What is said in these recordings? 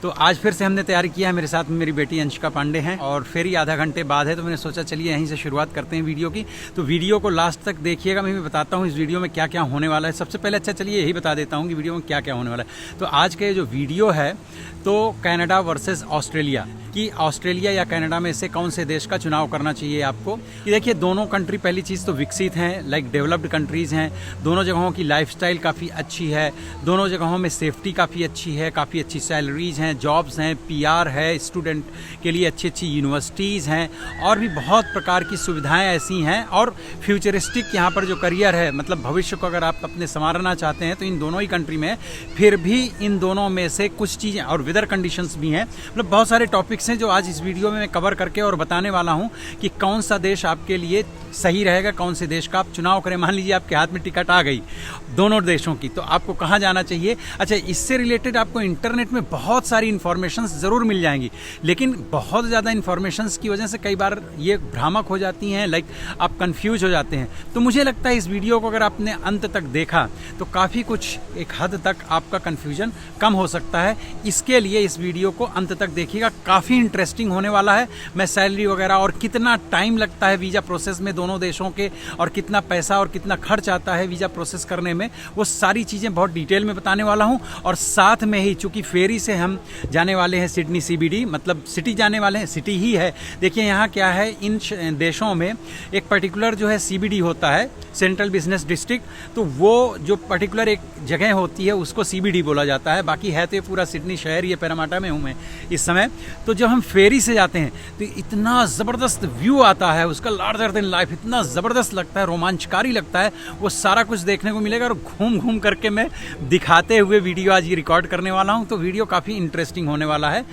तो आज फिर से हमने तैयारी किया है, मेरे साथ मेरी बेटी अंशिका पांडे हैं और फिर ही आधा घंटे बाद है, तो मैंने सोचा चलिए यहीं से शुरुआत करते हैं वीडियो की। तो वीडियो को लास्ट तक देखिएगा, मैं बताता हूँ इस वीडियो में क्या क्या होने वाला है। सबसे पहले चलिए यही बता देता हूँ कि वीडियो में क्या क्या होने वाला है। तो आज के जो वीडियो है तो कनाडा वर्सेस ऑस्ट्रेलिया कि ऑस्ट्रेलिया या कनाडा में से कौन से देश का चुनाव करना चाहिए आपको। कि देखिए दोनों कंट्री पहली चीज़ तो विकसित हैं, लाइक डेवलप्ड कंट्रीज़ हैं। दोनों जगहों की लाइफस्टाइल काफ़ी अच्छी है, दोनों जगहों में सेफ्टी काफ़ी अच्छी है, काफ़ी अच्छी सैलरीज हैं, जॉब्स हैं, पीआर है, स्टूडेंट के लिए अच्छी अच्छी यूनिवर्सिटीज़ हैं और भी बहुत प्रकार की सुविधाएं ऐसी हैं। और फ्यूचरिस्टिक यहाँ पर जो करियर है, मतलब भविष्य को अगर आप अपने संवारना चाहते हैं तो इन दोनों ही कंट्री में, फिर भी इन दोनों में से कुछ चीज़ें और वेदर कंडीशंस भी हैं। मतलब बहुत सारे टॉपिक्स हैं जो आज इस वीडियो में मैं कवर करके और बताने वाला हूं कि कौन सा देश आपके लिए सही रहेगा, कौन से देश का आप चुनाव करें। मान लीजिए आपके हाथ में टिकट आ गई दोनों देशों की, तो आपको कहां जाना चाहिए। अच्छा, इससे रिलेटेड आपको इंटरनेट में बहुत सारी इन्फॉर्मेशंस ज़रूर मिल जाएंगी, लेकिन बहुत ज़्यादा इन्फॉर्मेशंस की वजह से कई बार ये भ्रामक हो जाती हैं, लाइक आप कंफ्यूज हो जाते हैं। तो मुझे लगता है इस वीडियो को अगर आपने अंत तक देखा तो काफ़ी कुछ एक हद तक आपका कन्फ्यूजन कम हो सकता है। इसके लिए इस वीडियो को अंत तक देखिएगा, काफ़ी इंटरेस्टिंग होने वाला है। मैं सैलरी वगैरह और कितना टाइम लगता है वीज़ा प्रोसेस में दोनों देशों के, और कितना पैसा और कितना खर्च आता है वीज़ा प्रोसेस करने में, वो सारी चीज़ें बहुत डिटेल में बताने वाला हूं। और साथ में ही चूंकि फेरी से हम जाने वाले हैं सिडनी सीबीडी, मतलब सिटी जाने वाले हैं, सिटी ही है। देखिए यहाँ क्या है, इन देशों में एक पर्टिकुलर जो है सीबीडी होता है, सेंट्रल बिजनेस डिस्ट्रिक्ट, तो वो जो पर्टिकुलर एक जगह होती है उसको सीबीडी बोला जाता है। बाकी है तो ये पूरा सिडनी शहर, ये पैरामाटा में हूँ मैं इस समय। तो जब हम फेरी से जाते हैं तो इतना ज़बरदस्त व्यू आता है उसका, लार्जर देन लाइफ, इतना ज़बरदस्त लगता है, रोमांचकारी लगता है। वो सारा कुछ देखने को मिलेगा और घूम घूम करके मैं दिखाते हुए वीडियो आज ये रिकॉर्ड करने वाला हूँ। तो वीडियो काफ़ी इंटरेस्टिंग होने वाला है,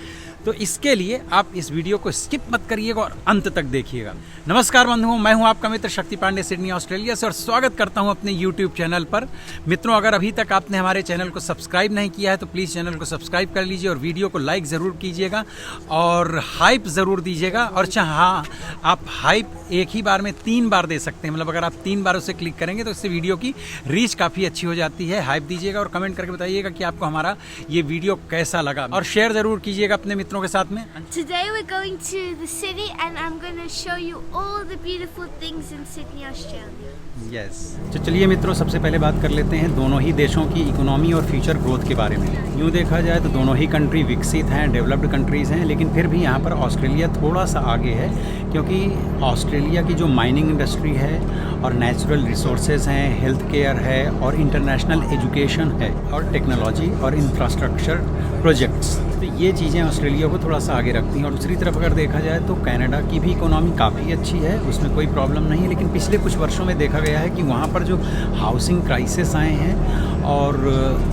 तो इसके लिए आप इस वीडियो को स्किप मत करिएगा और अंत तक देखिएगा। नमस्कार बंधुओं, मैं हूं आपका मित्र शक्ति पांडे, सिडनी ऑस्ट्रेलिया से, और स्वागत करता हूं अपने YouTube चैनल पर। मित्रों, अगर अभी तक आपने हमारे चैनल को सब्सक्राइब नहीं किया है तो प्लीज़ चैनल को सब्सक्राइब कर लीजिए और वीडियो को लाइक ज़रूर कीजिएगा और हाइप ज़रूर दीजिएगा। और हाँ, आप हाइप एक ही बार में 3 बार दे सकते हैं, मतलब अगर आप 3 बार उसे क्लिक करेंगे तो इससे वीडियो की रीच काफ़ी अच्छी हो जाती है। हाइप दीजिएगा और कमेंट करके बताइएगा कि आपको हमारा ये वीडियो कैसा लगा, और शेयर ज़रूर कीजिएगा अपने मित्रों के साथ में। Today we're going to the city and I'm going to show you all the beautiful things in Sydney, Australia. Yes, तो चलिए मित्रों, सबसे पहले बात कर लेते हैं दोनों ही देशों की इकोनॉमी और फ्यूचर ग्रोथ के बारे में। यूँ देखा जाए तो दोनों ही कंट्री विकसित हैं, डेवलप्ड कंट्रीज़ हैं, लेकिन फिर भी यहाँ पर ऑस्ट्रेलिया थोड़ा सा आगे है, क्योंकि ऑस्ट्रेलिया की जो माइनिंग इंडस्ट्री है और नेचुरल रिसोर्सेज हैं, हेल्थ केयर है और इंटरनेशनल एजुकेशन है और टेक्नोलॉजी और इंफ्रास्ट्रक्चर प्रोजेक्ट्स, तो ये चीज़ें ऑस्ट्रेलिया को थोड़ा सा आगे रखती हैं। और दूसरी तरफ अगर देखा जाए तो कनाडा की भी इकोनॉमी काफ़ी अच्छी है, उसमें कोई प्रॉब्लम नहीं है, लेकिन पिछले कुछ वर्षों में देखा गया है कि वहाँ पर जो हाउसिंग क्राइसिस आए हैं और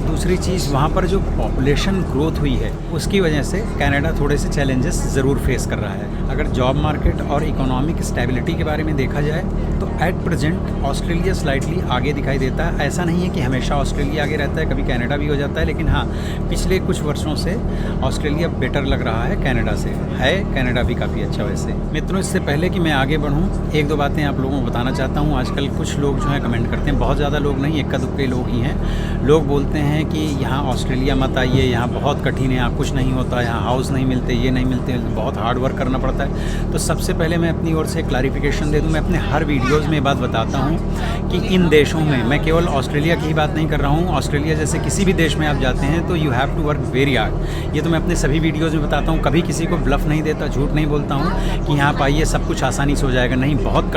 दूसरी चीज़ वहाँ पर जो पॉपुलेशन ग्रोथ हुई है उसकी वजह से कनाडा थोड़े से चैलेंजेस ज़रूर फेस कर रहा है। अगर जॉब मार्केट और इकोनॉमिक स्टेबिलिटी के बारे में देखा जाए तो एट प्रेजेंट ऑस्ट्रेलिया स्लाइटली आगे दिखाई देता है। ऐसा नहीं है कि हमेशा ऑस्ट्रेलिया आगे रहता है, कभी कनाडा भी हो जाता है, लेकिन हाँ, पिछले कुछ वर्षों से ऑस्ट्रेलिया बेटर लग रहा है कनाडा से। है कनाडा भी काफ़ी अच्छा। वैसे मित्रों, इससे पहले कि मैं आगे बढ़ूँ, एक दो बातें आप लोगों को बताना चाहता हूँ। आजकल कुछ लोग जो हैं कमेंट करते हैं, बहुत ज़्यादा लोग नहीं, इक्का दुक्के लोग ही हैं। लोग बोलते हैं कि यहाँ ऑस्ट्रेलिया मत आइए, यहाँ बहुत कठिन है, यहाँ कुछ नहीं होता, यहाँ हाउस नहीं मिलते, ये नहीं मिलते, बहुत हार्ड वर्क करना पड़ता है। तो सबसे पहले मैं अपनी ओर से क्लैरिफिकेशन दे दूँ। मैं अपने हर वीडियोज़ में बात बताता हूँ कि इन देशों में, मैं केवल ऑस्ट्रेलिया की ही बात नहीं कर रहा हूँ, ऑस्ट्रेलिया जैसे किसी भी देश में आप जाते हैं तो you have to work very hard. ये तो मैं अपने सभी वीडियोज़ में बताता हूँ, कभी किसी को ब्लफ नहीं देता, झूठ नहीं बोलता हूँ कि यहाँ पाइए सब कुछ आसानी से हो जाएगा, नहीं, बहुत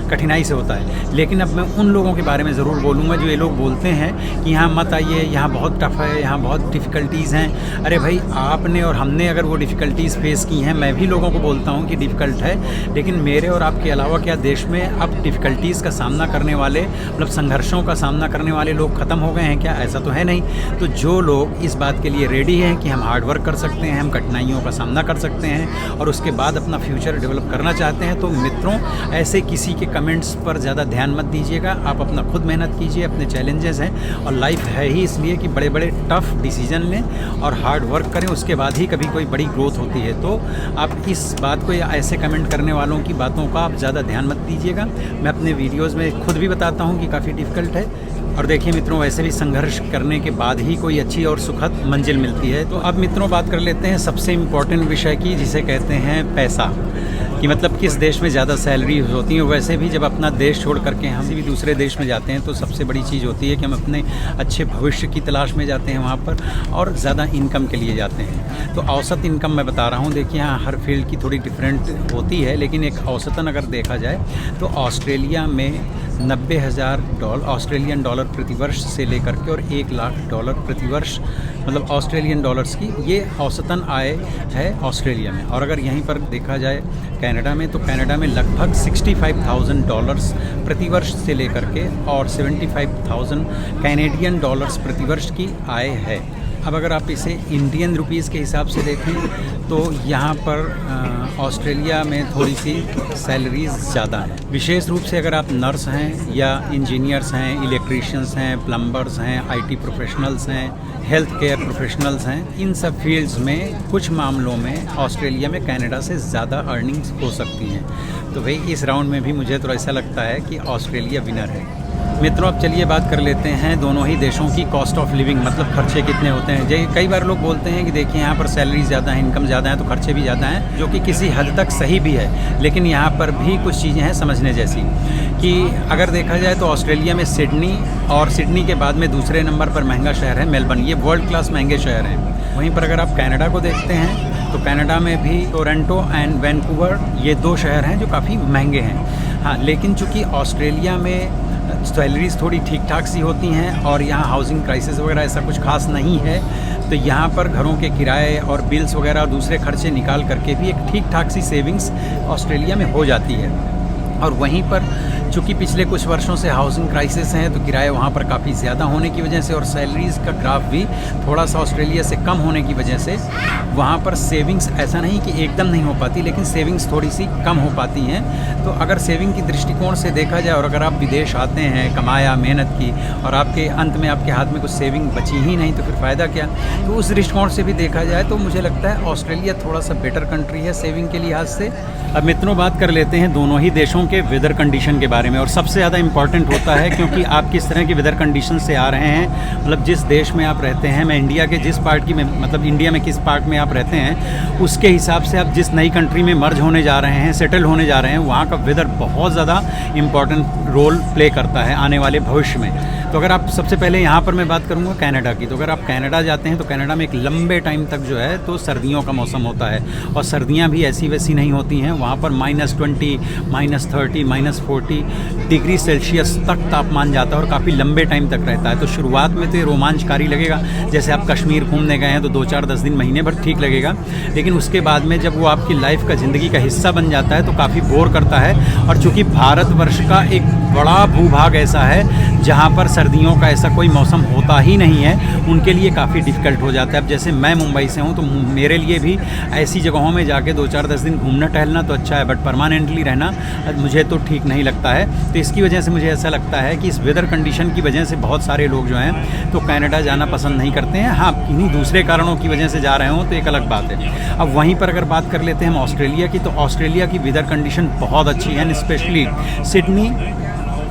कठिनाई से होता है। लेकिन अब मैं उन लोगों के बारे में ज़रूर बोलूँगा जो ये लोग बोलते हैं कि यहाँ मत आइए, यहाँ बहुत टफ है, यहाँ बहुत डिफ़िकल्टीज़ हैं। अरे भाई, आपने और हमने अगर वो डिफ़िकल्टीज़ फेस की हैं, मैं भी लोगों को बोलता हूँ कि डिफ़िकल्ट है, लेकिन मेरे और आपके अलावा क्या देश में अब डिफ़िकल्टीज़ का सामना करने वाले, मतलब संघर्षों का सामना करने वाले लोग ख़त्म हो गए हैं क्या? ऐसा तो है नहीं। तो जो लोग इस बात के लिए रेडी हैं कि हम हार्ड वर्क कर सकते हैं, हम कठिनाइयों का सामना कर सकते हैं और उसके बाद अपना फ्यूचर डेवलप करना चाहते हैं, तो मित्रों, ऐसे किसी के कमेंट्स पर ज़्यादा ध्यान मत दीजिएगा। आप अपना खुद मेहनत कीजिए, अपने चैलेंजेस हैं और लाइफ है ही इसलिए कि बड़े बड़े टफ डिसीजन लें और हार्ड वर्क करें, उसके बाद ही कभी कोई बड़ी ग्रोथ होती है। तो आप इस बात को या ऐसे कमेंट करने वालों की बातों का आप ज़्यादा ध्यान मत दीजिएगा। मैं अपने वीडियोज़ में खुद भी बताता हूँ कि काफ़ी डिफ़िकल्ट है, और देखिए मित्रों, वैसे भी संघर्ष करने के बाद ही कोई अच्छी और सुखद मंजिल मिलती है। तो अब मित्रों बात कर लेते हैं सबसे इम्पोर्टेंट विषय की, जिसे कहते हैं पैसा, कि मतलब किस देश में ज़्यादा सैलरी होती है। वैसे भी जब अपना देश छोड़ करके हम किसी भी दूसरे देश में जाते हैं तो सबसे बड़ी चीज़ होती है कि हम अपने अच्छे भविष्य की तलाश में जाते हैं वहाँ पर, और ज़्यादा इनकम के लिए जाते हैं। तो औसत इनकम मैं बता रहा हूँ, देखिए यहाँ हर फील्ड की थोड़ी डिफरेंट होती है, लेकिन एक औसतन अगर देखा जाए तो ऑस्ट्रेलिया में 90,000 ऑस्ट्रेलियन डॉलर प्रतिवर्ष से लेकर के और $1,00,000 प्रतिवर्ष, मतलब ऑस्ट्रेलियन डॉलर्स की ये औसतन आय है ऑस्ट्रेलिया में। और अगर यहीं पर देखा जाए कनाडा में, तो कनाडा में लगभग $65,000 प्रतिवर्ष से लेकर के और 75,000 कैनेडियन डॉलर्स प्रतिवर्ष की आय है। अब अगर आप इसे इंडियन रुपीज़ के हिसाब से देखें तो यहाँ पर ऑस्ट्रेलिया में थोड़ी सी सैलरीज ज़्यादा हैं। विशेष रूप से अगर आप नर्स हैं या इंजीनियर्स हैं, इलेक्ट्रीशियंस हैं, प्लम्बर्स हैं, आईटी प्रोफेशनल्स हैं, हेल्थ केयर प्रोफेशनल्स हैं, इन सब फील्ड्स में कुछ मामलों में ऑस्ट्रेलिया में कनाडा से ज़्यादा अर्निंग्स हो सकती हैं। तो भाई इस राउंड में भी मुझे तो ऐसा लगता है कि ऑस्ट्रेलिया विनर है। मित्रों अब चलिए बात कर लेते हैं दोनों ही देशों की कॉस्ट ऑफ लिविंग, मतलब खर्चे कितने होते हैं। कई बार लोग बोलते हैं कि देखिए यहाँ पर सैलरी ज़्यादा है, इनकम ज़्यादा है, तो खर्चे भी ज़्यादा हैं, जो कि किसी हद तक सही भी है। लेकिन यहाँ पर भी कुछ चीज़ें हैं समझने जैसी, कि अगर देखा जाए तो ऑस्ट्रेलिया में सिडनी, और सिडनी के बाद में दूसरे नंबर पर महंगा शहर है मेलबर्न। ये वर्ल्ड क्लास महंगे शहर हैं। वहीं पर अगर आप कनाडा को देखते हैं तो कनाडा में भी टोरंटो एंड वैंकूवर, ये 2 शहर हैं जो काफ़ी महंगे हैं। हाँ, लेकिन चूँकि ऑस्ट्रेलिया में सैलरीज थोड़ी ठीक ठाक सी होती हैं और यहाँ हाउसिंग क्राइसिस वगैरह ऐसा कुछ खास नहीं है, तो यहाँ पर घरों के किराए और बिल्स वगैरह और दूसरे खर्चे निकाल करके भी एक ठीक ठाक सी सेविंग्स ऑस्ट्रेलिया में हो जाती है। और वहीं पर चूँकि पिछले कुछ वर्षों से हाउसिंग क्राइसिस हैं, तो किराए वहाँ पर काफ़ी ज़्यादा होने की वजह से और सैलरीज़ का ग्राफ भी थोड़ा सा ऑस्ट्रेलिया से कम होने की वजह से वहाँ पर सेविंग्स ऐसा नहीं कि एकदम नहीं हो पाती, लेकिन सेविंग्स थोड़ी सी कम हो पाती हैं। तो अगर सेविंग की दृष्टिकोण से देखा जाए और अगर आप विदेश आते हैं, कमाया, मेहनत की, और आपके अंत में आपके हाथ में कुछ सेविंग बची ही नहीं, तो फिर फ़ायदा क्या। तो उस दृष्टिकोण से भी देखा जाए तो मुझे लगता है ऑस्ट्रेलिया थोड़ा सा बेटर कंट्री है सेविंग के लिहाज से। अब मित्रों बात कर लेते हैं दोनों ही देशों के वेदर कंडीशन के बारे में, और सबसे ज़्यादा इम्पॉर्टेंट होता है क्योंकि आप किस तरह की वेदर कंडीशन से आ रहे हैं, मतलब जिस देश में आप रहते हैं। मैं इंडिया के जिस पार्ट की मतलब इंडिया में किस पार्ट में आप रहते हैं उसके हिसाब से आप जिस नई कंट्री में मर्ज होने जा रहे हैं, सेटल होने जा रहे हैं, वहाँ का वेदर बहुत ज़्यादा इम्पॉर्टेंट रोल प्ले करता है आने वाले भविष्य में। तो अगर आप सबसे पहले यहाँ पर मैं बात करूँगा कनाडा की, तो अगर आप कनाडा जाते हैं तो कनाडा में एक लंबे टाइम तक जो है तो सर्दियों का मौसम होता है, और सर्दियाँ भी ऐसी वैसी नहीं होती हैं। वहाँ पर -20, -30, -40 डिग्री सेल्सियस तक तापमान जाता है और काफ़ी लंबे टाइम तक रहता है। तो शुरुआत में तो ये रोमांचकारी लगेगा, जैसे आप कश्मीर घूमने गए हैं तो 2-4 10 दिन, महीने भर ठीक लगेगा, लेकिन उसके बाद में जब वो आपकी लाइफ का, ज़िंदगी का हिस्सा बन जाता है तो काफ़ी बोर करता है। और चूँकि भारतवर्ष का एक बड़ा भूभाग ऐसा है जहाँ पर सर्दियों का ऐसा कोई मौसम होता ही नहीं है, उनके लिए काफ़ी डिफ़िकल्ट हो जाता है। अब जैसे मैं मुंबई से हूँ तो मेरे लिए भी ऐसी जगहों में जाके 2-4 10 दिन घूमना टहलना तो अच्छा है, बट परमानेंटली रहना मुझे तो ठीक नहीं लगता है। तो इसकी वजह से मुझे ऐसा लगता है कि इस वेदर कंडीशन की वजह से बहुत सारे लोग जो हैं तो कनाडा जाना पसंद नहीं करते हैं। हाँ, किन्हीं दूसरे कारणों की वजह से जा रहे हों तो एक अलग बात है। अब वहीं पर अगर बात कर लेते हैं हम ऑस्ट्रेलिया की, तो ऑस्ट्रेलिया की वेदर कंडीशन बहुत अच्छी है, specially Sydney,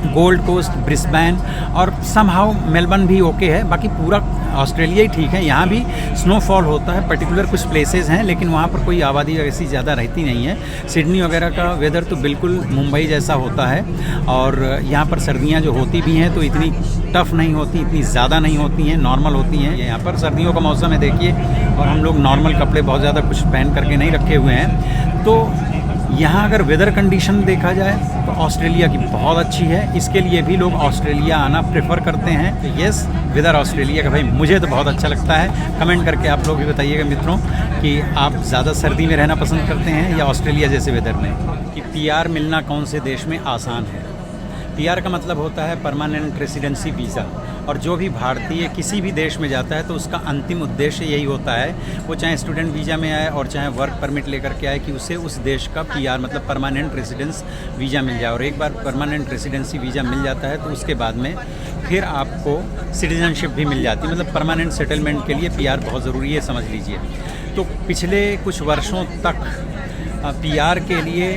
Gold Coast, Brisbane और समहाउ मेलबर्न भी ओके है। बाकी पूरा ऑस्ट्रेलिया ही ठीक है। यहाँ भी स्नोफॉल होता है, पर्टिकुलर कुछ प्लेसेस हैं, लेकिन वहाँ पर कोई आबादी ऐसी ज़्यादा रहती नहीं है। सिडनी वगैरह का वेदर तो बिल्कुल मुंबई जैसा होता है, और यहाँ पर सर्दियाँ जो होती भी हैं तो इतनी टफ नहीं होती, इतनी ज़्यादा नहीं होती हैं, नॉर्मल होती हैं। यहाँ पर सर्दियों का मौसम है देखिए, और हम लोग नॉर्मल कपड़े बहुत ज़्यादा कुछ पहन करके नहीं रखे हुए हैं। तो यहाँ अगर वेदर कंडीशन देखा जाए तो ऑस्ट्रेलिया की बहुत अच्छी है, इसके लिए भी लोग ऑस्ट्रेलिया आना प्रेफर करते हैं। तो यस, वेदर ऑस्ट्रेलिया का भाई मुझे तो बहुत अच्छा लगता है। कमेंट करके आप लोग भी बताइएगा मित्रों कि आप ज़्यादा सर्दी में रहना पसंद करते हैं या ऑस्ट्रेलिया जैसे वेदर में। कि पीआर मिलना कौन से देश में आसान है। पीआर का मतलब होता है परमानेंट रेसिडेंसी वीज़ा, और जो भी भारतीय किसी भी देश में जाता है तो उसका अंतिम उद्देश्य यही होता है, वो चाहे स्टूडेंट वीज़ा में आए और चाहे वर्क परमिट लेकर के आए, कि उसे उस देश का पीआर मतलब परमानेंट रेसिडेंस वीज़ा मिल जाए। और एक बार परमानेंट रेसिडेंसी वीज़ा मिल जाता है तो उसके बाद में फिर आपको सिटीजनशिप भी मिल जाती है। मतलब परमानेंट सेटलमेंट के लिए पीआर बहुत ज़रूरी है, समझ लीजिए। तो पिछले कुछ वर्षों तक पीआर के लिए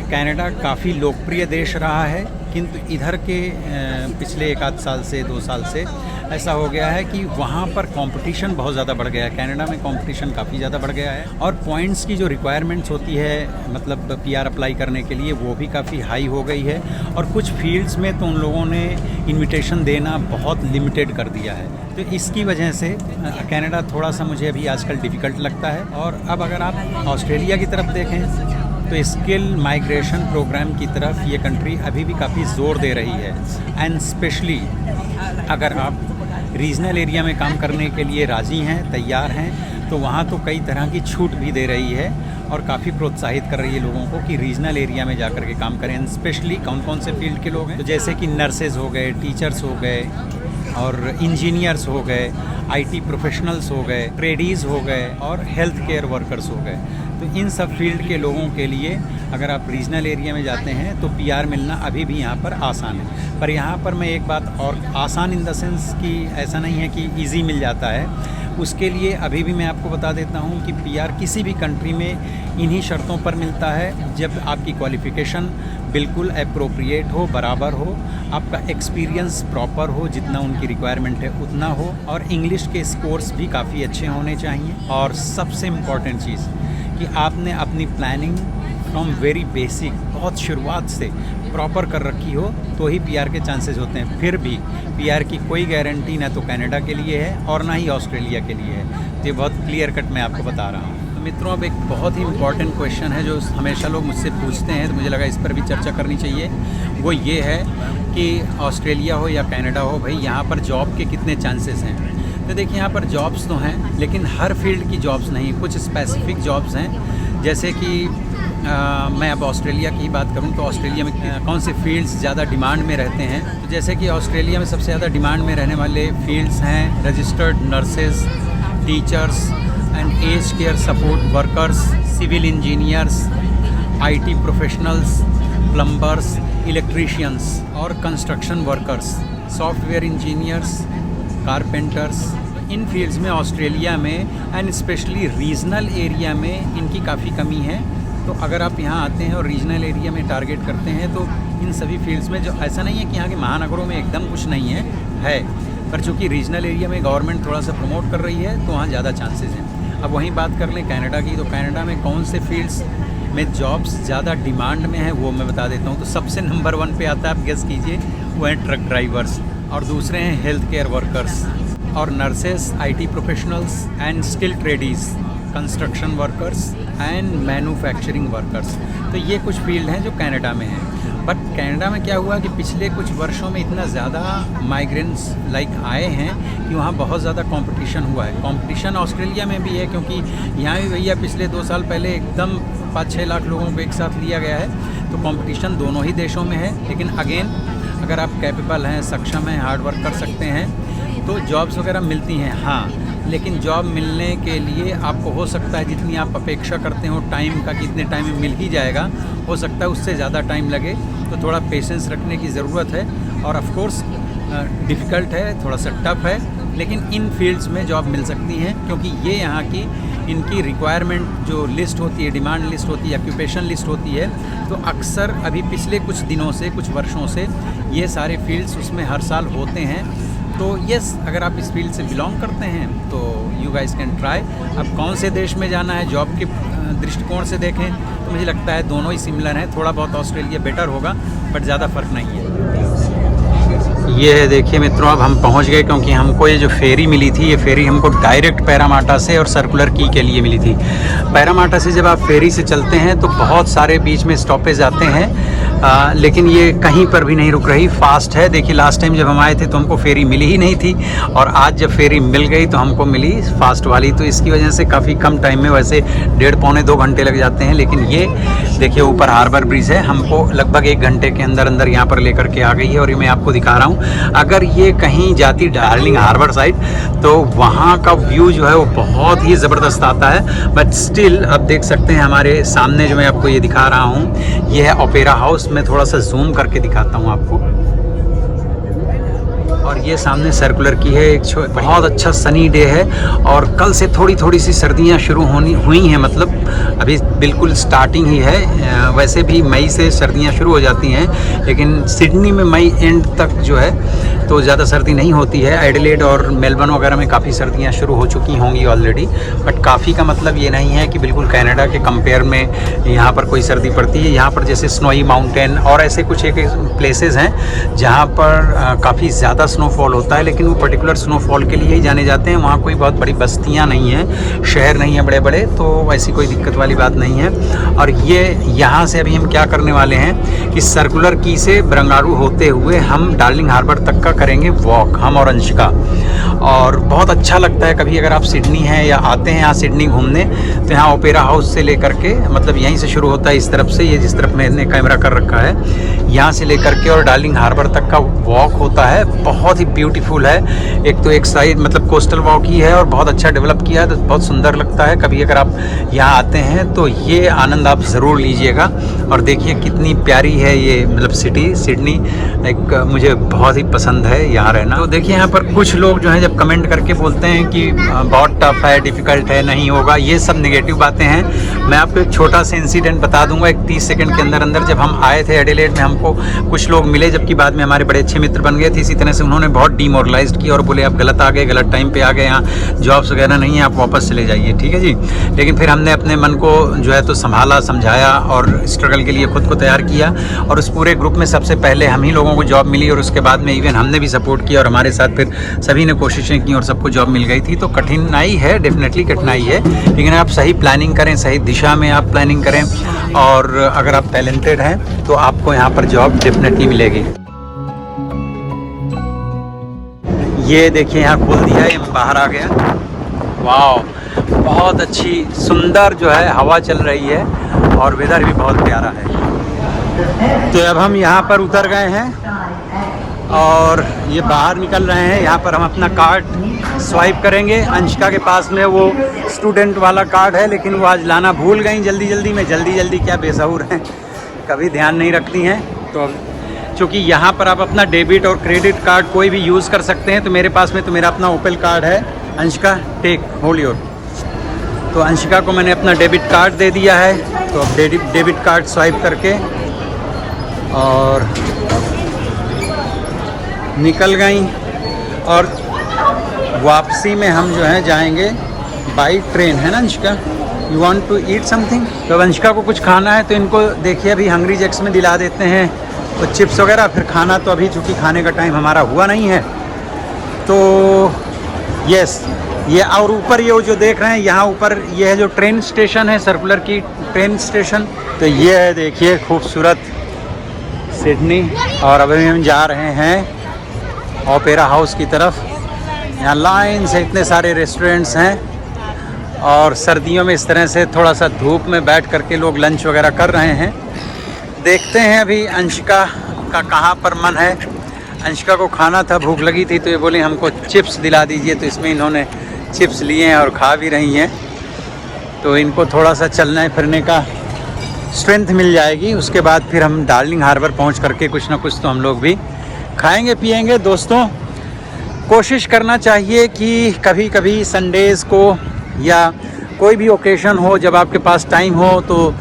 कनाडा काफ़ी लोकप्रिय देश रहा है, किंतु इधर के पिछले एक आध साल से 2 साल से ऐसा हो गया है कि वहाँ पर कंपटीशन बहुत ज़्यादा बढ़ गया है। कनाडा में कंपटीशन काफ़ी ज़्यादा बढ़ गया है और पॉइंट्स की जो रिक्वायरमेंट्स होती है मतलब पीआर अप्लाई करने के लिए वो भी काफ़ी हाई हो गई है और कुछ फील्ड्स में तो उन लोगों ने इनविटेशन देना बहुत लिमिटेड कर दिया है। तो इसकी वजह से कनाडा थोड़ा सा मुझे अभी आजकल डिफ़िकल्ट लगता है। और अब अगर आप ऑस्ट्रेलिया की तरफ देखें तो स्किल माइग्रेशन प्रोग्राम की तरफ ये कंट्री अभी भी काफ़ी ज़ोर दे रही है। एंड स्पेशली अगर आप रीजनल एरिया में काम करने के लिए राज़ी हैं, तैयार हैं, तो वहाँ तो कई तरह की छूट भी दे रही है और काफ़ी प्रोत्साहित कर रही है लोगों को कि रीजनल एरिया में जाकर के काम करें। स्पेशली कौन कौन से फील्ड के लोग हैं, तो जैसे कि नर्सेज हो गए, टीचर्स हो गए और इंजीनियर्स हो गए, आईटी प्रोफेशनल्स हो गए, ट्रेडीज़ हो गए और हेल्थ केयर वर्कर्स हो गए। तो इन सब फील्ड के लोगों के लिए अगर आप रीजनल एरिया में जाते हैं तो पीआर मिलना अभी भी यहाँ पर आसान है। पर यहाँ पर मैं एक बात और, आसान इन द सेंस कि ऐसा नहीं है कि इजी मिल जाता है। उसके लिए अभी भी मैं आपको बता देता हूँ कि पीआर किसी भी कंट्री में इन्हीं शर्तों पर मिलता है जब आपकी क्वालिफ़िकेशन बिल्कुल अप्रोप्रिएट हो, बराबर हो, आपका एक्सपीरियंस प्रॉपर हो, जितना उनकी रिक्वायरमेंट है उतना हो, और इंग्लिश के स्कोर्स भी काफ़ी अच्छे होने चाहिए। और सबसे इम्पॉर्टेंट चीज़ कि आपने अपनी प्लानिंग फ्रॉम वेरी बेसिक, बहुत शुरुआत से प्रॉपर कर रखी हो तो ही पीआर के चांसेस होते हैं। फिर भी पीआर की कोई गारंटी ना तो कनाडा के लिए है और ना ही ऑस्ट्रेलिया के लिए है। तो ये बहुत क्लियर कट मैं आपको बता रहा हूँ। तो मित्रों, अब एक बहुत ही इम्पॉर्टेंट क्वेश्चन है जो हमेशा लोग मुझसे पूछते हैं, तो मुझे लगा इस पर भी चर्चा करनी चाहिए। वो ये है कि ऑस्ट्रेलिया हो या कनाडा हो, भाई यहाँ पर जॉब के कितने चांसेस हैं। तो देखिए, यहाँ पर जॉब्स तो हैं लेकिन हर फील्ड की जॉब्स नहीं, कुछ स्पेसिफिक जॉब्स हैं। जैसे कि मैं अब ऑस्ट्रेलिया की बात करूं तो ऑस्ट्रेलिया में कौन से फील्ड्स ज़्यादा डिमांड में रहते हैं। तो जैसे कि ऑस्ट्रेलिया में सबसे ज़्यादा डिमांड में रहने वाले फील्ड्स हैं registered nurses, teachers and age care support workers, civil engineers, IT professionals, plumbers, electricians और construction workers, software engineers, carpenters. इन फील्ड्स में ऑस्ट्रेलिया में एंड स्पेशली रीजनल एरिया में इनकी काफ़ी कमी है। तो अगर आप यहाँ आते हैं और रीजनल एरिया में टारगेट करते हैं तो इन सभी फील्ड्स में, जो ऐसा नहीं है कि यहाँ के महानगरों में एकदम कुछ नहीं है, पर चूँकि रीजनल एरिया में गवर्नमेंट थोड़ा सा प्रमोट कर रही है तो वहाँ ज़्यादा चांसेस हैं। अब वहीं बात कर लें कनाडा की, तो कनाडा में कौन से फील्ड्स में जॉब्स ज़्यादा डिमांड में है वो मैं बता देता हूँ। तो सबसे नंबर 1 पे आता है, आप गेस कीजिए, वो हैं ट्रक ड्राइवर्स, और दूसरे हैं हेल्थ केयर वर्कर्स और nurses, IT professionals and skill tradies, construction workers and manufacturing workers. तो ये कुछ फील्ड हैं जो कनाडा में हैं। बट कनाडा में क्या हुआ कि पिछले कुछ वर्षों में इतना ज़्यादा माइग्रेंट्स आए हैं कि वहाँ बहुत ज़्यादा कंपटीशन हुआ है। कंपटीशन ऑस्ट्रेलिया में भी है क्योंकि यहाँ भी भैया पिछले 2 साल पहले एकदम 5-6 लाख लोगों को एक साथ लिया गया है। तो कंपटीशन दोनों ही देशों में है। लेकिन अगेन, अगर आप कैपेबल हैं, सक्षम हैं, हार्ड वर्क कर सकते हैं तो जॉब्स वगैरह मिलती हैं। हाँ, लेकिन जॉब मिलने के लिए आपको हो सकता है जितनी आप अपेक्षा करते हो टाइम का, कितने टाइम में मिल ही जाएगा, हो सकता है उससे ज़्यादा टाइम लगे। तो थोड़ा पेशेंस रखने की ज़रूरत है और ऑफ कोर्स डिफ़िकल्ट है, थोड़ा सा टफ है, लेकिन इन फील्ड्स में जॉब मिल सकती हैं क्योंकि ये यहाँ की इनकी रिक्वायरमेंट जो लिस्ट होती है, डिमांड लिस्ट होती है, ऑक्यूपेशन लिस्ट होती है, तो अक्सर अभी पिछले कुछ दिनों से, कुछ वर्षों से ये सारे फील्ड्स उसमें हर साल होते हैं। तो यस, अगर आप इस फील्ड से बिलोंग करते हैं तो यू गाइस कैन ट्राई। अब कौन से देश में जाना है जॉब के दृष्टिकोण से देखें तो मुझे लगता है दोनों ही सिमिलर हैं। थोड़ा बहुत ऑस्ट्रेलिया बेटर होगा बट ज़्यादा फ़र्क नहीं है। ये है, देखिए मित्रों, अब हम पहुंच गए क्योंकि हमको ये जो फेरी मिली थी, ये फेरी हमको डायरेक्ट पैरामाटा से और सर्कुलर की के लिए मिली थी। पैरामाटा से जब आप फेरी से चलते हैं तो बहुत सारे बीच में स्टॉपेज आते हैं, लेकिन ये कहीं पर भी नहीं रुक रही, फास्ट है। देखिए, लास्ट टाइम जब हम आए थे तो हमको फेरी मिली ही नहीं थी और आज जब फेरी मिल गई तो हमको मिली फास्ट वाली। तो इसकी वजह से काफ़ी कम टाइम में, वैसे 1.5-2 घंटे लग जाते हैं, लेकिन ये देखिए ऊपर हार्बर ब्रिज है, हमको लगभग 1 घंटे के अंदर अंदर यहाँ पर लेकर के आ गई है। और ये मैं आपको दिखा रहा हूँ, अगर ये कहीं जाती डार्लिंग हार्बर साइड तो वहाँ का व्यू जो है वो बहुत ही ज़बरदस्त आता है। बट स्टिल आप देख सकते हैं हमारे सामने जो मैं आपको ये दिखा रहा हूँ, ये है ओपेरा हाउस। मैं थोड़ा सा जूम करके दिखाता हूँ आपको। और ये सामने सर्कुलर की है, एक बहुत अच्छा सनी डे है और कल से थोड़ी सी सर्दियाँ शुरू हुई हैं, मतलब अभी बिल्कुल स्टार्टिंग ही है। वैसे भी मई से सर्दियाँ शुरू हो जाती हैं, लेकिन सिडनी में मई एंड तक जो है तो ज़्यादा सर्दी नहीं होती है। एडिलेड और मेलबर्न वगैरह में काफ़ी सर्दियाँ शुरू हो चुकी होंगी ऑलरेडी, बट काफ़ी का मतलब ये नहीं है कि बिल्कुल कनाडा के कंपेयर में यहाँ पर कोई सर्दी पड़ती है। यहाँ पर जैसे स्नोई माउंटेन और ऐसे कुछ एक प्लेसेस हैं जहाँ पर काफ़ी ज़्यादा स्नोफॉल होता है, लेकिन वो पर्टिकुलर स्नोफॉल के लिए ही जाने जाते हैं। वहाँ कोई बहुत बड़ी बस्तियाँ नहीं हैं, शहर नहीं है बड़े बड़े, तो ऐसी कोई दिक्कत वाली बात नहीं है। और ये यहाँ से अभी हम क्या करने वाले हैं कि सर्कुलर की से बरंगारू होते हुए हम डार्लिंग हार्बर तक का करेंगे वॉक, हम और अंशिका। और बहुत अच्छा लगता है, कभी अगर आप सिडनी हैं या आते हैं यहाँ सिडनी घूमने, तो यहाँ ओपेरा हाउस से लेकर के, मतलब यहीं से शुरू होता है इस तरफ से, ये जिस तरफ मैंने कैमरा कर रखा है, यहाँ से लेकर के और डार्लिंग हार्बर तक का वॉक होता है। बहुत ही ब्यूटीफुल है। एक तो एक साइड मतलब कोस्टल वॉक ही है और बहुत अच्छा डेवलप किया है, तो बहुत सुंदर लगता है। कभी अगर आप यहाँ आते हैं तो ये आनंद आप ज़रूर लीजिएगा। और देखिए कितनी प्यारी है ये मतलब सिटी सिडनी, एक मुझे बहुत ही पसंद है यहाँ रहना। तो देखिए यहाँ पर कुछ लोग जो हैं जब कमेंट करके बोलते हैं कि बहुत टफ है, डिफ़िकल्ट है, नहीं होगा, ये सब नेगेटिव बातें हैं। मैं आपको एक छोटा सा इंसिडेंट बता दूंगा, एक 30 सेकंड के अंदर अंदर। जब हम आए थे एडिलेड में, हमको कुछ लोग मिले, जबकि बाद में हमारे बड़े अच्छे मित्र बन गए थे। इसी तरह से उन्होंने बहुत डीमोरलाइज्ड किया और बोले आप गलत आ गए, गलत टाइम पे आ गए, यहाँ जॉब्स वगैरह नहीं है, आप वापस चले जाइए, ठीक है जी। लेकिन फिर हमने अपने मन को जो है तो संभाला, समझाया और स्ट्रगल के लिए खुद को तैयार किया। और उस पूरे ग्रुप में सबसे पहले हम ही लोगों को जॉब मिली और उसके बाद में इवन हमने भी सपोर्ट किया और हमारे साथ फिर सभी ने कोशिशें की और सबको जॉब मिल गई थी। तो कठिनाई है, डेफिनेटली कठिनाई है, लेकिन आप सही प्लानिंग करें, सही दिशा में आप प्लानिंग करें और अगर आप टैलेंटेड हैं तो आपको यहाँ पर जॉब डेफिनेटली मिलेगी। ये देखिए यहाँ खोल दिया है, मैं बाहर आ गया। वाह, बहुत अच्छी सुंदर जो है हवा चल रही है और वेदर भी बहुत प्यारा है। तो अब हम यहाँ पर उतर गए हैं और ये बाहर निकल रहे हैं। यहाँ पर हम अपना कार्ड स्वाइप करेंगे। अंशिका के पास में वो स्टूडेंट वाला कार्ड है, लेकिन वो आज लाना भूल गई जल्दी में। जल्दी क्या बेसहुर हैं, कभी ध्यान नहीं रखती हैं। तो अब चूँकि यहाँ पर आप अपना डेबिट और क्रेडिट कार्ड कोई भी यूज़ कर सकते हैं, तो मेरे पास में तो मेरा अपना ओपेल कार्ड है। Anshika take hold your. तो अंशिका को मैंने अपना डेबिट कार्ड दे दिया है। तो अब डेबिट कार्ड स्वाइप करके और निकल गई। और वापसी में हम जो है जाएंगे बाई ट्रेन, है ना Anshika? You want to eat something? तो अंशिका को कुछ खाना है, तो इनको देखिए अभी हंग्री जैक्स में दिला देते हैं तो चिप्स वगैरह। फिर खाना तो अभी चूँकि खाने का टाइम हमारा हुआ नहीं है, तो यस ये। और ऊपर ये जो देख रहे हैं यहाँ ऊपर, ये है जो ट्रेन स्टेशन है, सर्कुलर की ट्रेन स्टेशन। तो ये है देखिए खूबसूरत सिडनी। और अभी हम जा रहे हैं ओपेरा हाउस की तरफ। यहाँ लाइन से इतने सारे रेस्टोरेंट्स हैं और सर्दियों में इस तरह से थोड़ा सा धूप में बैठ करके लोग लंच वगैरह कर रहे हैं। देखते हैं अभी अंशिका का कहाँ पर मन है। अंशिका को खाना था, भूख लगी थी, तो ये बोली हमको चिप्स दिला दीजिए। तो इसमें इन्होंने चिप्स लिए हैं और खा भी रही हैं। तो इनको थोड़ा सा चलने फिरने का स्ट्रेंथ मिल जाएगी। उसके बाद फिर हम डार्लिंग हार्बर पहुँच करके कुछ ना कुछ तो हम लोग भी खाएंगे पिएंगे। दोस्तों, कोशिश करना चाहिए कि कभी कभी संडेज़ को या कोई भी ओकेशन हो, जब आपके पास टाइम हो, तो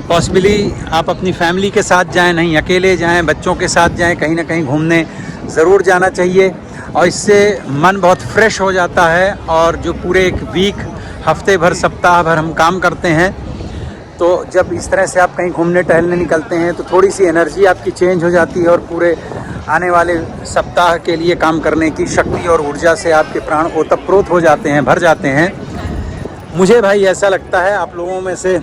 पॉसिबली आप अपनी फैमिली के साथ जाएं, नहीं अकेले जाएं, बच्चों के साथ जाएं, कहीं ना कहीं घूमने ज़रूर जाना चाहिए। और इससे मन बहुत फ्रेश हो जाता है। और जो पूरे एक वीक, हफ्ते भर, सप्ताह भर हम काम करते हैं, तो जब इस तरह से आप कहीं घूमने टहलने निकलते हैं तो थोड़ी सी एनर्जी आपकी चेंज हो जाती है और पूरे आने वाले सप्ताह के लिए काम करने की शक्ति और ऊर्जा से आपके प्राण ओतप्रोत हो जाते हैं, भर जाते हैं। मुझे भाई ऐसा लगता है, आप लोगों में से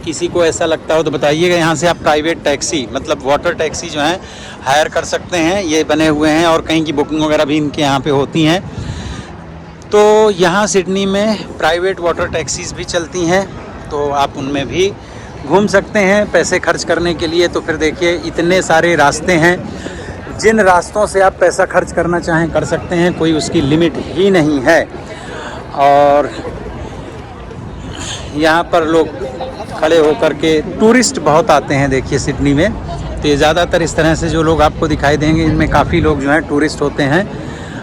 किसी को ऐसा लगता हो तो बताइएगा। यहाँ से आप प्राइवेट टैक्सी मतलब वाटर टैक्सी जो है हायर कर सकते हैं, ये बने हुए हैं और कहीं की बुकिंग वगैरह भी इनके यहाँ पे होती हैं। तो यहाँ सिडनी में प्राइवेट वाटर टैक्सीज़ भी चलती हैं, तो आप उनमें भी घूम सकते हैं पैसे खर्च करने के लिए। तो फिर देखिए इतने सारे रास्ते हैं, जिन रास्तों से आप पैसा खर्च करना चाहें कर सकते हैं, कोई उसकी लिमिट ही नहीं है। और यहाँ पर लोग खड़े होकर के, टूरिस्ट बहुत आते हैं देखिए सिडनी में। तो ये ज़्यादातर इस तरह से जो लोग आपको दिखाई देंगे, इनमें काफ़ी लोग जो हैं टूरिस्ट होते हैं।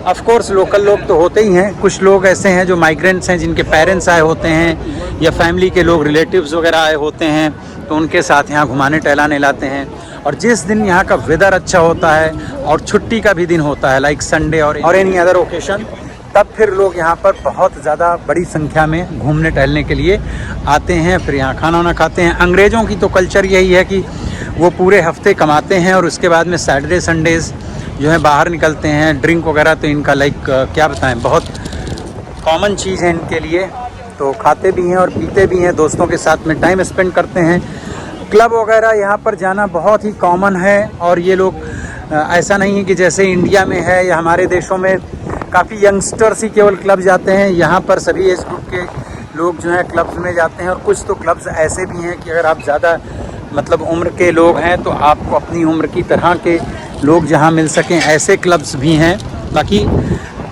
ऑफ कोर्स लोकल लोग तो होते ही हैं, कुछ लोग ऐसे हैं जो माइग्रेंट्स हैं, जिनके पेरेंट्स आए होते हैं या फैमिली के लोग रिलेटिव्स वगैरह आए होते हैं, तो उनके साथ यहाँ घुमाने टहलाने लाते हैं। और जिस दिन यहाँ का वेदर अच्छा होता है और छुट्टी का भी दिन होता है, लाइक संडे और एनी अदर ओकेशन, तब फिर लोग यहाँ पर बहुत ज़्यादा बड़ी संख्या में घूमने टहलने के लिए आते हैं, फिर यहाँ खाना वाना खाते हैं। अंग्रेज़ों की तो कल्चर यही है कि वो पूरे हफ्ते कमाते हैं और उसके बाद में सैटरडे संडेज़ जो है बाहर निकलते हैं। ड्रिंक वगैरह तो इनका लाइक क्या बताएं, बहुत कॉमन चीज़ है इनके लिए। तो खाते भी हैं और पीते भी हैं, दोस्तों के साथ में टाइम स्पेंड करते हैं। क्लब वगैरह यहाँ पर जाना बहुत ही कॉमन है। और ये लोग ऐसा नहीं है कि जैसे इंडिया में है या हमारे देशों में काफ़ी यंगस्टर्स ही केवल क्लब जाते हैं, यहाँ पर सभी एज ग्रुप के लोग जो हैं क्लब्स में जाते हैं। और कुछ तो क्लब्स ऐसे भी हैं कि अगर आप ज़्यादा मतलब उम्र के लोग हैं तो आपको अपनी उम्र की तरह के लोग जहाँ मिल सकें, ऐसे क्लब्स भी हैं। बाकी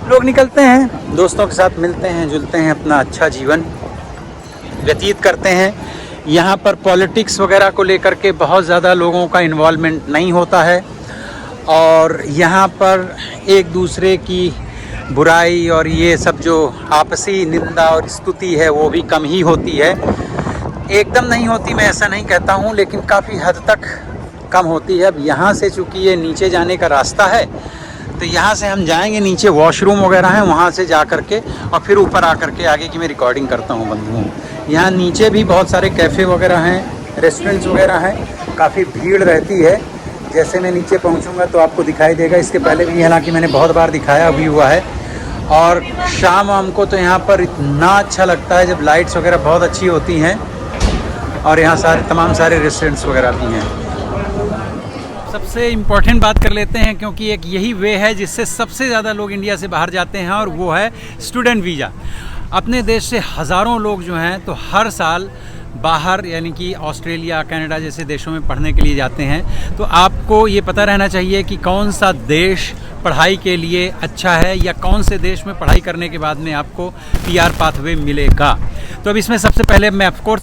लोग निकलते हैं, दोस्तों के साथ मिलते हैं, जुलते हैं, अपना अच्छा जीवन व्यतीत करते हैं। यहाँ पर पॉलिटिक्स वगैरह को लेकर के बहुत ज़्यादा लोगों का इन्वॉल्वमेंट नहीं होता है और यहाँ पर एक दूसरे की बुराई और ये सब जो आपसी निंदा और स्तुति है वो भी कम ही होती है। एकदम नहीं होती, मैं ऐसा नहीं कहता हूँ, लेकिन काफ़ी हद तक कम होती है। अब यहाँ से चूँकि ये नीचे जाने का रास्ता है तो यहाँ से हम जाएंगे नीचे, वॉशरूम वगैरह हैं, वहाँ से जा कर के और फिर ऊपर आ कर के आगे की मैं रिकॉर्डिंग करता हूँ बंधुओं। यहाँ नीचे भी बहुत सारे कैफ़े वगैरह हैं, रेस्टोरेंट्स वगैरह हैं, काफ़ी भीड़ रहती है। जैसे मैं नीचे पहुँचूँगा तो आपको दिखाई देगा, इसके पहले भी हालांकि मैंने बहुत बार दिखाया भी हुआ है। और शाम वाम को तो यहाँ पर इतना अच्छा लगता है जब लाइट्स वगैरह बहुत अच्छी होती हैं और यहाँ तमाम सारे रेस्टोरेंट्स वगैरह भी हैं। सबसे इम्पॉर्टेंट बात कर लेते हैं, क्योंकि एक यही वे है जिससे सबसे ज़्यादा लोग इंडिया से बाहर जाते हैं और वो है स्टूडेंट वीज़ा। अपने देश से हज़ारों लोग जो हैं तो हर साल बाहर यानी कि ऑस्ट्रेलिया, कनाडा जैसे देशों में पढ़ने के लिए जाते हैं। तो आपको ये पता रहना चाहिए कि कौन सा देश पढ़ाई के लिए अच्छा है या कौन से देश में पढ़ाई करने के बाद में आपको PR पाथवे मिलेगा। तो अब इसमें सबसे पहले मैं ऑफकोर्स